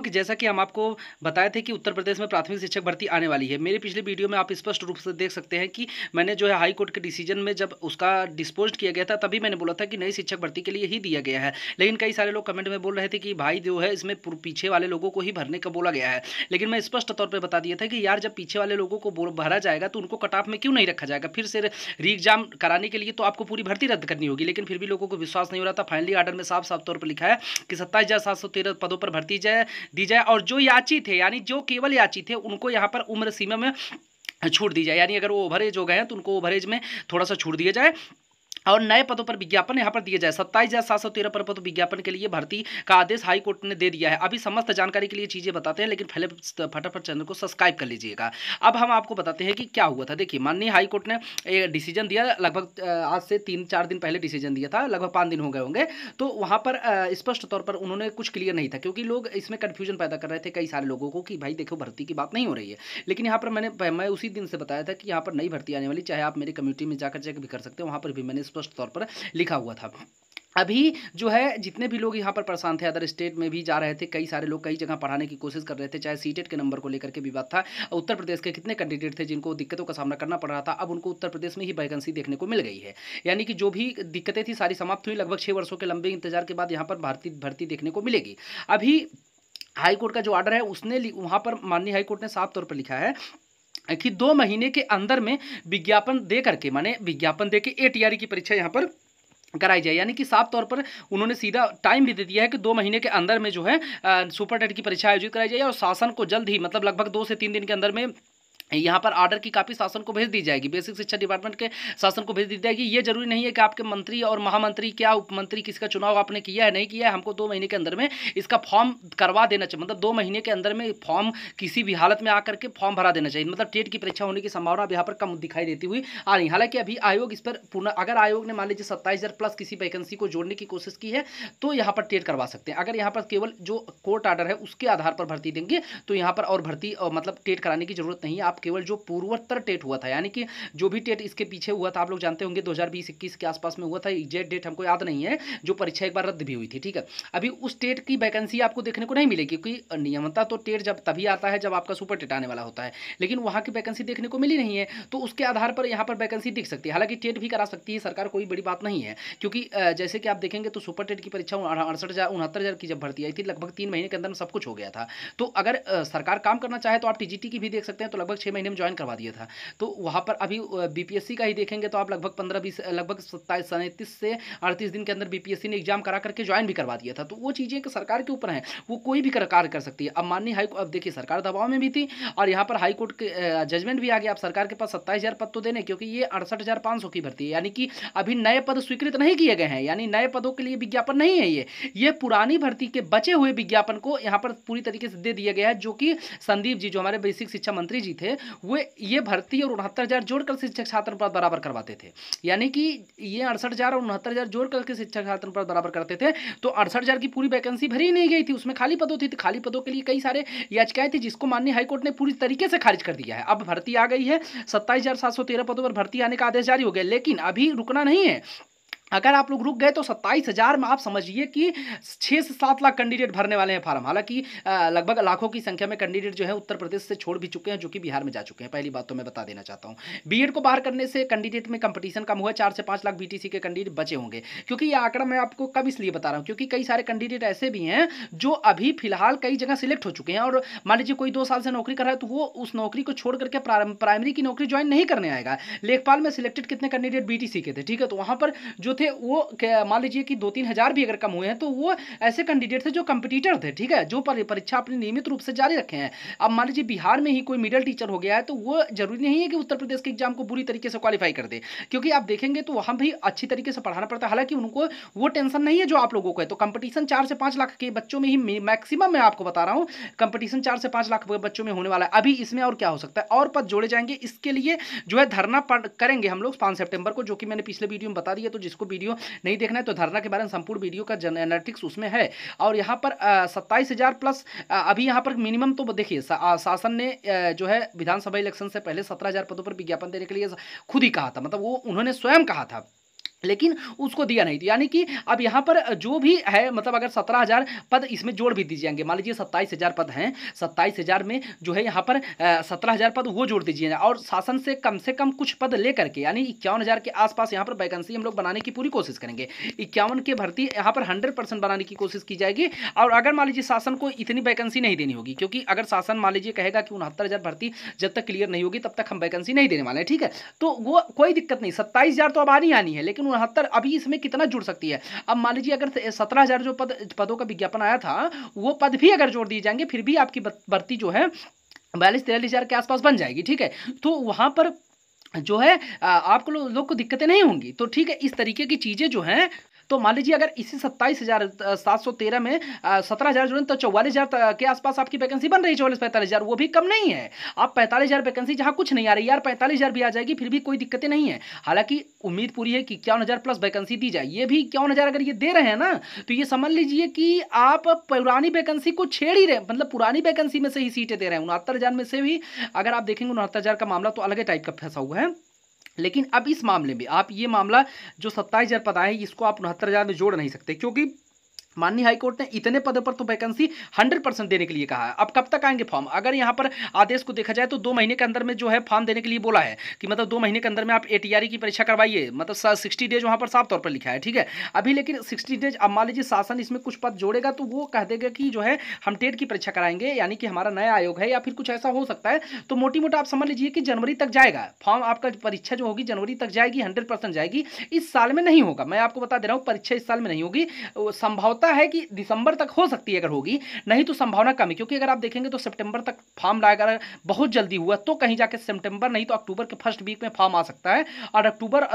कि जैसा कि हम आपको बताए थे कि उत्तर प्रदेश में प्राथमिक शिक्षक भर्ती आने वाली है। मेरे पिछले वीडियो में आप स्पष्ट रूप से देख सकते हैं कि मैंने जो है हाई कोर्ट के डिसीजन में जब उसका डिस्पोज किया गया था तभी मैंने बोला था कि नई शिक्षक भर्ती के लिए ही दिया गया है। लेकिन कई सारे लोग कमेंट में बोल रहे थे कि भाई जो है इसमें पीछे वाले लोगों को ही भरने का बोला गया है। लेकिन मैं स्पष्ट तौर पर बता दिया था कि यार जब पीछे वाले लोगों को भरा जाएगा तो उनको कट ऑफ में क्यों नहीं रखा जाएगा, फिर से री एग्जाम कराने के लिए तो आपको पूरी भर्ती रद्द करनी होगी। लेकिन फिर भी लोगों को विश्वास नहीं हो रहा था। फाइनली ऑर्डर में साफ साफ तौर पर लिखा है कि 27,713 पदों पर भर्ती दी जाए और जो याची थे यानी जो केवल याची थे उनको यहाँ पर उम्र सीमा में छूट दी जाए, यानी अगर वो ओवरेज हो गए हैं तो उनको ओवरेज में थोड़ा सा छूट दिया जाए और नए पदों पर विज्ञापन यहाँ पर दिया जाए। 27,713 पर पद विज्ञापन के लिए भर्ती का आदेश हाई कोर्ट ने दे दिया है। अभी समस्त जानकारी के लिए चीज़ें बताते हैं, लेकिन पहले फटाफट चैनल को सब्सक्राइब कर लीजिएगा। अब हम आपको बताते हैं कि क्या हुआ था। देखिए, माननीय हाई कोर्ट ने एक डिसीजन दिया, लगभग आज से 3-4 दिन पहले डिसीजन दिया था, लगभग 5 दिन हो गए होंगे। तो वहाँ पर स्पष्ट तौर पर उन्होंने कुछ क्लियर नहीं था, क्योंकि लोग इसमें कन्फ्यूजन पैदा कर रहे थे कई सारे लोगों को कि भाई देखो भर्ती की बात नहीं हो रही है। लेकिन यहाँ पर मैं उसी दिन से बताया था कि यहाँ पर नई भर्ती आने वाली, चाहे आप मेरी कम्युनिटी में जाकर चेक भी कर सकते हैं, वहाँ पर भी मैंने स्पष्ट तौर पर लिखा हुआ था। अभी जो है जितने भी लोग यहाँ पर परेशान थे, अदर स्टेट में भी जा रहे थे, कई सारे लोग कई जगह पढ़ाने की कोशिश कर रहे थे, चाहे सीटेट के नंबर को लेकर के विवाद था। उत्तर प्रदेश के कितने कैंडिडेट थे जिनको दिक्कतों का सामना करना पड़ रहा था, अब उनको उत्तर प्रदेश में ही वैकेंसी देखने को मिल गई है। यानी कि जो भी दिक्कतें थी सारी समाप्त हुई। लगभग 6 वर्षों के लंबे इंतजार के बाद यहाँ पर भर्ती देखने को मिलेगी। अभी हाई कोर्ट का जो ऑर्डर है उसने वहाँ पर माननीय हाई कोर्ट ने साफ तौर पर लिखा है कि 2 महीने के अंदर में विज्ञापन दे करके, माने विज्ञापन दे के ATRE की परीक्षा यहाँ पर कराई जाए। यानी कि साफ तौर पर उन्होंने सीधा टाइम भी दे दिया है कि 2 महीने के अंदर में जो है सुपर टेट की परीक्षा आयोजित कराई जाए और शासन को जल्द ही, मतलब लगभग 2 से 3 दिन के अंदर में यहाँ पर ऑर्डर की कॉपी शासन को भेज दी जाएगी। बेसिक शिक्षा डिपार्टमेंट के शासन को भेज दी जाएगी। ये जरूरी नहीं है कि आपके मंत्री और महामंत्री क्या उपमंत्री किसका चुनाव आपने किया है नहीं किया है, हमको 2 महीने के अंदर में इसका फॉर्म करवा देना चाहिए। मतलब 2 महीने के अंदर में फॉर्म किसी भी हालत में आकर के फॉर्म भरा देना चाहिए। मतलब टेट की परीक्षा होने की संभावना अब यहाँ पर कम दिखाई देती हुई आ रही। हालांकि अभी आयोग इस पर पूर्ण, अगर आयोग ने मान लीजिए 27,000 प्लस किसी वैकेंसी को जोड़ने की कोशिश की है तो यहाँ पर टेट करवा सकते हैं। अगर यहाँ पर केवल जो कोर्ट ऑर्डर है उसके आधार पर भर्ती देंगे तो यहाँ पर और भर्ती और मतलब टेट कराने की जरूरत नहीं है। आप केवल जो पूर्वोत्तर टेट हुआ था, यानी कि जो भी टेट इसके पीछे हुआ था, आप लोग जानते होंगे 2020-21 के आसपास में हुआ था, एग्जैक्ट डेट हमको याद नहीं है, जो परीक्षा एक बार रद्द भी हुई थी। ठीक है, अभी उस टेट की वैकेंसी आपको देखने को नहीं मिलेगी, क्योंकि नियमता तो टेट जब तभी आता है जब आपका सुपर टेट आने वाला होता है, लेकिन वहाँ की वैकेंसी देखने को मिली नहीं है। तो उसके आधार पर यहाँ पर वैकेंसी दिख सकती है। हालांकि टेट भी करा सकती है सरकार, कोई बड़ी बात नहीं है, क्योंकि जैसे कि आप देखेंगे तो सुपर टेट की परीक्षा 68,000 की जब भर्ती आई थी, लगभग 3 महीने के अंदर में सब कुछ हो गया था। तो अगर सरकार काम करना चाहे तो आप TGT की भी देख सकते हैं, तो लगभग 6 महीने में ज्वाइन करवा दिया था। तो वहाँ पर अभी BPSC का ही देखेंगे तो आप लगभग 15-20 लगभग 27-37 से 38 दिन के अंदर BPSC ने एग्जाम करा करके ज्वाइन भी करवा दिया था। तो वो चीज़ें कि सरकार के ऊपर हैं, वो कोई भी कार्य कर सकती है। अब माननीय हाई कोर्ट, अब देखिए सरकार दबाव में भी थी और यहाँ पर हाई कोर्ट के जजमेंट भी आ गया। अब सरकार के पास 27,000 पद तो देने, क्योंकि ये 68,500 की भर्ती है, यानी कि अभी नए पद स्वीकृत नहीं किए गए हैं, यानी नए पदों के लिए विज्ञापन नहीं है। ये पुरानी भर्ती के बचे हुए विज्ञापन को यहाँ पर पूरी तरीके से दे दिया गया है, जो कि संदीप जी जो हमारे बेसिक शिक्षा मंत्री जी थे, वो ये भर्ती और 69,000 जोड़कर शिक्षक छात्र पद बराबर करवाते थे। यानी कि ये 68,000 और 69,000 जोड़ करके शिक्षक छात्र पद बराबर करते थे। तो 68,000 की पूरी वैकेंसी भरी नहीं गई थी, उसमें खाली पदों थी। खाली पदों के लिए कई सारे याचिकाएं थी, जिसको माननीय हाईकोर्ट ने पूरी तरीके से खारिज कर दिया है। अब भर्ती आ गई है, 27,713 पदों पर भर्ती आने का आदेश जारी हो गया, लेकिन अभी रुकना नहीं है। अगर आप लोग रुक गए तो 27,000 में आप समझिए कि 6 से 7 लाख कैंडिडेट भरने वाले हैं फार्म। हालांकि लगभग लाखों की संख्या में कैंडिडेट जो है उत्तर प्रदेश से छोड़ भी चुके हैं, जो कि बिहार में जा चुके हैं। पहली बात तो मैं बता देना चाहता हूं, बीएड को बाहर करने से कैंडिडेट में कंपटीशन कम हुआ, 4 से 5 लाख BTC के कैंडिडेट बचे होंगे। क्योंकि यह आंकड़ा मैं आपको कब इसलिए बता रहा हूँ, क्योंकि कई सारे कैंडिडेट ऐसे भी हैं जो अभी फिलहाल कई जगह सिलेक्ट हो चुके हैं, और मान लीजिए कोई 2 साल से नौकरी कर रहा है तो वो उस नौकरी को छोड़ करके प्राइमरी की नौकरी ज्वाइन नहीं करने आएगा। लेखपाल में सिलेक्टेड कितने कैंडिडेट BTC के थे, ठीक है, तो वहां पर जो थे वो मान लीजिए कि 2-3 हज़ार भी अगर कम हुए हैं तो वो ऐसे कैंडिडेट थे जो कंपटीटर थे, ठीक है, जो परीक्षा अपनी नियमित रूप से जारी रखे हैं। अब मान लीजिए बिहार में ही कोई मिडिल टीचर हो गया है तो वो जरूरी नहीं है कि उत्तर प्रदेश के एग्जाम को बुरी तरीके से क्वालिफाई कर दे, क्योंकि आप देखेंगे तो वहां भी अच्छी तरीके से पढ़ाना पड़ता है। हालांकि उनको वो टेंशन नहीं है जो आप लोगों को है। तो कंपटीशन 4 से 5 लाख के बच्चों में ही मैक्सिमम मैं आपको बता रहा हूं, कंपटीशन 4 से 5 लाख बच्चों में होने वाला है। अभी इसमें और क्या हो सकता है, और पद जोड़े जाएंगे। इसके लिए जो है धरना करेंगे हम लोग 5 सितंबर को, जो कि मैंने पिछले वीडियो में बता दिया। तो जिसको वीडियो नहीं देखना है तो धरना के बारे में संपूर्ण वीडियो का एनालिटिक्स उसमें है। और यहाँ पर 27,000 प्लस अभी यहाँ पर मिनिमम तो देखिए शासन ने जो है विधानसभा इलेक्शन से पहले 17,000 पदों पर विज्ञापन देने के लिए खुद ही कहा था, मतलब वो उन्होंने स्वयं कहा था। लेकिन उसको दिया नहीं। तो यानी कि अब यहाँ पर जो भी है, मतलब अगर 17,000 पद इसमें जोड़ भी दिए जाएंगे, मान लीजिए 27,000 पद हैं, 27,000 में जो है यहाँ पर 17,000 पद वो जोड़ दीजिए, और शासन से कम कुछ पद लेकर के, यानी 51,000 के आसपास यहाँ पर वैकेंसी हम लोग बनाने की पूरी कोशिश करेंगे। 51 के भर्ती यहाँ पर 100% बनाने की कोशिश की जाएगी। और अगर मान लीजिए शासन को इतनी वैकेंसी नहीं देनी होगी, क्योंकि अगर शासन मान लीजिए कहेगा कि 69,000 भर्ती जब तक क्लियर नहीं होगी तब तक हम वैकेंसी नहीं देने वाले हैं, ठीक है, तो वो कोई दिक्कत नहीं, 27,000 तो अब आनी है, लेकिन 69 अभी इसमें कितना जुड़ सकती है। अब मान लीजिए अगर 17,000 जो पदों का विज्ञापन आया था, वो पद भी अगर जोड़ दिए जाएंगे, फिर भी आपकी भर्ती जो है 42-43,000 के आसपास बन जाएगी, ठीक है। तो वहां पर जो है आपको लोग को दिक्कतें नहीं होंगी। तो ठीक है, इस तरीके की चीजें जो हैं, तो मान लीजिए अगर इसी 27,713 में 17,000 जोड़ें तो 44,000 के आसपास आपकी वैकेंसी बन रही है, 44-45,000, वो भी कम नहीं है। आप 45,000 वैकेंसी जहां कुछ नहीं आ रही यार, 45,000 भी आ जाएगी, फिर भी कोई दिक्कतें नहीं है। हालांकि उम्मीद पूरी है कि 51,000 प्लस वैकेंसी दी जाए। ये भी 51,000 अगर ये दे रहे हैं ना, तो ये समझ लीजिए कि आप पुरानी वैकेंसी को छेड़ ही रहे, मतलब पुरानी वैकेंसी में से ही सीटें दे रहे हैं। 69,000 में से भी अगर आप देखेंगे, 69,000 का मामला तो अलग टाइप का फंसा हुआ है, लेकिन अब इस मामले में आप ये मामला जो 27,000 पद आए, इसको आप 69,000 में जोड़ नहीं सकते, क्योंकि माननीय हाईकोर्ट ने इतने पदों पर तो वैकेंसी 100% देने के लिए कहा है। अब कब तक आएंगे फॉर्म? अगर यहाँ पर आदेश को देखा जाए तो 2 महीने के अंदर में जो है फॉर्म देने के लिए बोला है, कि मतलब 2 महीने के अंदर में आप ATRE की परीक्षा करवाइए, मतलब 60 डेज वहाँ पर साफ तौर पर लिखा है, ठीक है। अभी लेकिन 60 डेज, अब मान लीजिए शासन इसमें कुछ पद जोड़ेगा तो वो कह देगा कि जो है हम टेट की परीक्षा कराएंगे, यानी कि हमारा नया आयोग है, या फिर कुछ ऐसा हो सकता है। तो मोटी मोटा आप समझ लीजिए कि जनवरी तक जाएगा फॉर्म, आपका परीक्षा जो होगी जनवरी तक जाएगी, 100% जाएगी। इस साल में नहीं होगा, मैं आपको बता दे रहा हूँ, परीक्षा इस साल में नहीं होगी। संभवता है कि दिसंबर तक हो सकती है, अगर होगी, नहीं तो संभावना कम है, क्योंकि अगर आप देखेंगे तो सितंबर तक फॉर्म लाएगा, बहुत जल्दी हुआ तो कहीं जाके सितंबर नहीं तो अक्टूबर के फर्स्ट वीक में फॉर्म आ सकता है, और अक्टूबर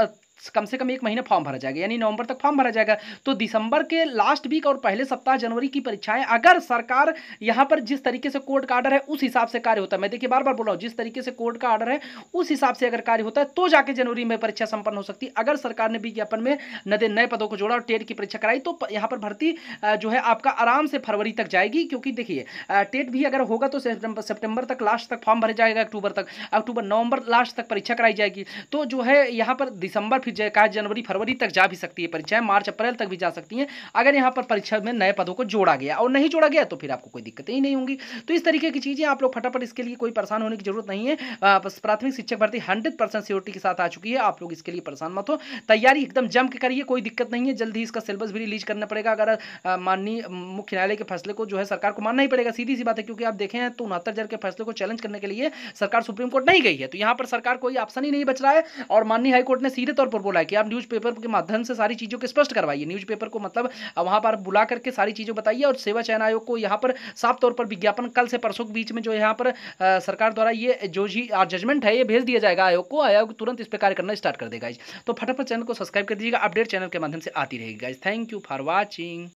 कम से कम 1 महीने फॉर्म भरा जाएगा, यानी नवंबर तक फॉर्म भरा जाएगा। तो दिसंबर के लास्ट वीक और पहले सप्ताह जनवरी की परीक्षाएं, अगर सरकार यहां पर जिस तरीके से कोर्ट का ऑर्डर है उस हिसाब से कार्य होता है, मैं देखिए बार बार बोल रहा हूं, जिस तरीके से कोर्ट का ऑर्डर है उस हिसाब से अगर कार्य होता है तो जाके जनवरी में परीक्षा संपन्न हो सकती है। अगर सरकार ने विज्ञापन में नए पदों को जोड़ा और टेट की परीक्षा कराई, तो यहाँ पर भर्ती जो है आपका आराम से फरवरी तक जाएगी, क्योंकि देखिए टेट भी अगर होगा तो सितंबर तक लास्ट तक फॉर्म भरे जाएगा, अक्टूबर नवंबर लास्ट तक परीक्षा कराई जाएगी। तो जो है यहाँ पर दिसंबर, फिर जनवरी फरवरी तक जा भी सकती है परीक्षाएं, मार्च अप्रैल तक भी जा सकती हैं, अगर यहाँ पर परीक्षा में नए पदों को जोड़ा गया। और नहीं जोड़ा गया तो फिर आपको कोई दिक्कतें ही नहीं होंगी। तो इस तरीके की चीजें आप लोग फटाफट, इसके लिए कोई परेशान होने की जरूरत नहीं है। बस प्राथमिक शिक्षक भर्ती 100% सिक्योरिटी के साथ आ चुकी है, आप लोग इसके लिए परेशान मत हो, तैयारी एकदम जम के करिए, कोई दिक्कत नहीं है। जल्द ही इसका सिलेबस भी रिलीज करना पड़ेगा, अगर माननीय मुख्य न्यायालय के फैसले को जो है सरकार को मानना ही पड़ेगा, सीधी सी बात है। क्योंकि आप देखें हैं तो 69,000 के फैसले को चैलेंज करने के लिए सरकार सुप्रीम कोर्ट नहीं गई है, तो यहाँ पर सरकार कोई ऑप्शन ही नहीं बच रहा है। और माननीय हाईकोर्ट ने सीधे तौर पर बोला है कि आप न्यूज़पेपर के माध्यम से सारी चीजों को स्पष्ट करवाइए, न्यूज़पेपर को मतलब वहां पर बुला करके सारी चीजें बताइए। और सेवा चयन आयोग को यहाँ पर साफ तौर पर विज्ञापन कल से परसों के बीच में जो यहाँ पर सरकार द्वारा ये जो जी जजमेंट है ये भेज दिया जाएगा आयोग को, आयोग तुरंत इस पर कार्य करना स्टार्ट कर देगा। तो फटाफट चैनल को सब्सक्राइब कर दीजिएगा, अपडेट चैनल के माध्यम से आती रहेगी guys. Thank you for watching.